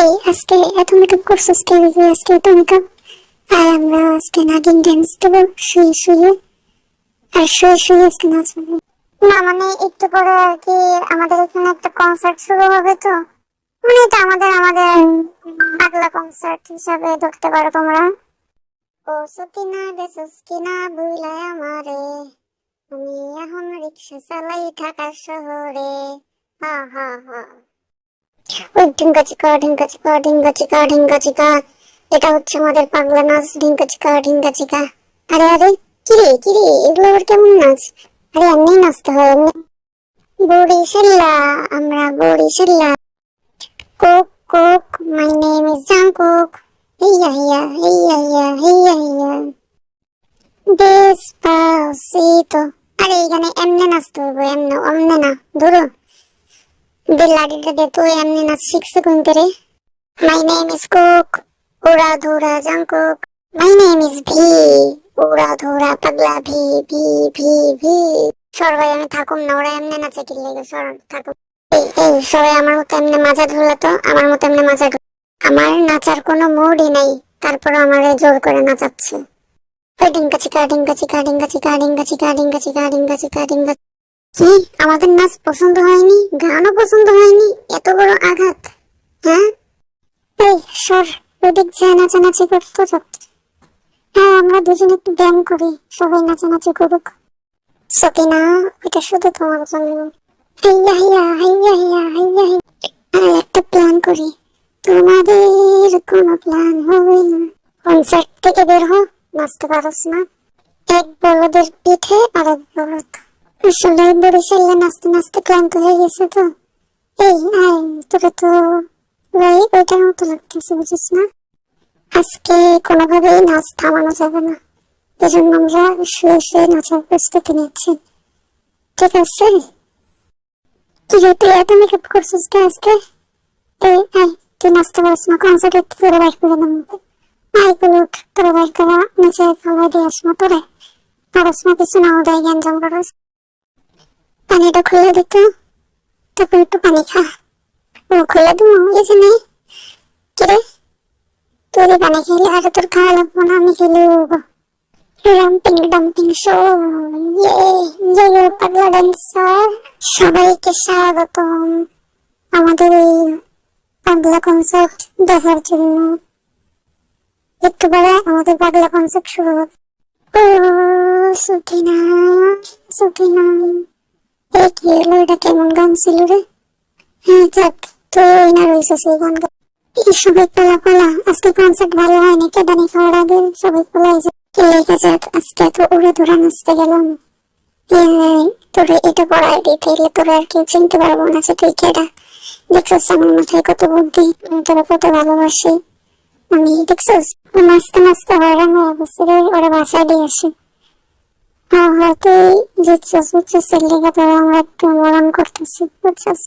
এই আজকে এত মেকআপ করছিস কে? আজকে এত মেকআপ। আর আমরা আজকে নাগিন ড্যান্স দেবো শুয়ে শুয়ে। আর শুয়ে শুয়ে আজকে নাচবো। না মানে একটু পরে আর কি আমাদের এখানে একটা কনসার্ট শুরু হবে, তো মানে এটা আমাদের পাগলা কনসার্ট হিসাবে ধরতে পারো তোমরা। ও সকিনা রে সকিনা ভুলায় আমারে, আমি এখন রিক্সা চালাই ঢাকা শহরে। হা হা হা। ওই ঢিঙ্কা চিকা ঢিঙ্কা চিকা ঢিঙ্কা চিকা ঢিঙ্কা চিকা, এটা হচ্ছে আমাদের পাগলা নাচ। ঢিঙ্কা চিকা ঢিঙ্কা চিকা। আরে আরে কিরে কিরে, এগুলো আবার কেমন নাচ? আরে এমনি নাচতে হয় এমনি। বরিশাল্লা, আমরা বরিশাল্লা। কোক কোক, মাই নেম ইজ জাংকুক। হেইয়া হেইয়া হেইয়া হেইয়া হেইয়া হেইয়া। ডেসপাসিতো। আরে এখানে এমনি নাচতে হবে, এমনি অমনে না। ধরো লাঠিটা দে, তুই এমনি নাচ শিখছে কোন করে? মাই নেম ইজ কুক, উড়া ধুরা Jungkook. My name is V, উড়া ধুরা পাগলা ভি ভি ভি ভি। সবাই আমি থাকুম না, ওরা এমনি নাচে কি লেগে? সর থাকুম। এই এই সবাই আমার মতো এমনি মাজা ধরলা তো, আমার মতো এমনি মাজা ধর। আমার নাচার কোনো মুডই নাই, তারপর আমারে জোর করে নাচাচ্ছে। ওই ডিঙ্কা চিকা ডিঙ্কা চিকা ডিঙ্কা চিকা ডিঙ্কা চিকা ডিঙ্কা চিকা ডিঙ্কা চিকা ডিঙ্কা। কি আমাদের নাচ পছন্দ হয়নি? গানও পছন্দ হয়নি? এত বড় আঘাত! হ্যাঁ এই সর, ওদিক যায় নাচানাচি করতো যত। হ্যাঁ আমরা দুজনে একটু ব্যায়াম করি, সবাই নাচানাচি করুক। সকিনা, এটা শুধু তোমার জন্য। হাইয়া হাইয়া হাইয়া হাইয়া হাইয়া হাইয়া। আর একটা প্ল্যান করি, তোমাদের কোনো প্ল্যান হবে না। কনসার্ট থেকে বের হো, নাচতে পারোস না? এক বলদের পিঠে আর এক বলদ। আসলে বরিশালে নাচতে নাচতে ক্লান্ত হয়ে গেছে তো। এই আয়, তোরা তো ভাই ওইটার মতো লাগতেছে, বুঝিস না? আজকে কোনোভাবেই নাচ থামানো যাবে না, এজন্য আমরা শুয়ে শুয়ে নাচার প্রস্তুতি নিচ্ছি, ঠিক আছে? কি রে তুই এত মেকআপ করছিস কে আজকে? এই আয়, তুই নাচতে পারছিস না? কনসার্টে তোরা বাইর করে দেবো। আয় গুলো তোরা বাইর করা নিচে ফেলাই দিয়ে আসবো। তোরা পারস না কিছু না, ওটাই গ্যাঞ্জাম করস। পানিটা খুলে দিত, তারপর একটু পানি খা। ও খুলে দেবো, এই যে নেই। কিরে তুই পানি খেলে আর তোর খাওয়া লাগবো না, আমি খেলে রাম্পিং ডাম্পিং শো। ইয়ে পাগলা ড্যান্সার, সবাইকে স্বাগতম আমাদের এই পাগলা কনসার্ট দেখার জন্য। একটু পরে আমাদের পাগলা কনসার্ট শুরু হবে। ও সুকিনা সুকিনা, এই কি হলো? এটা কেমন গান ছিল রে? হ্যাঁ থাক, তুই না রয়েছিস এই গান। এই সবাই পালা পালা, আজকে কনসার্ট ভালো হয়নি। কেদানি খাওয়ার আগে সবাই পালাই যায়। লেগে যাক, আজকে তো উড়ে ধরে নাচতে গেলাম। তোরে এটা পড়াই দিই, তাইলে তোরা আর কেউ চিনতে পারবো না যে তুই কেডা। দেখছিস আমার মাথায় কত বুদ্ধি, আমি তোরা কত ভালোবাসি। আমি দেখছিস নাচতে নাচতে হয়রান হয়ে গেছি রে, ওরা বাসায় দিয়ে আসি। হ্যাঁ হ্যাঁ, তুই জিতছিস বুঝছিস, এর লেগে তোরা আমরা একটু মরণ করতেছি বুঝছিস।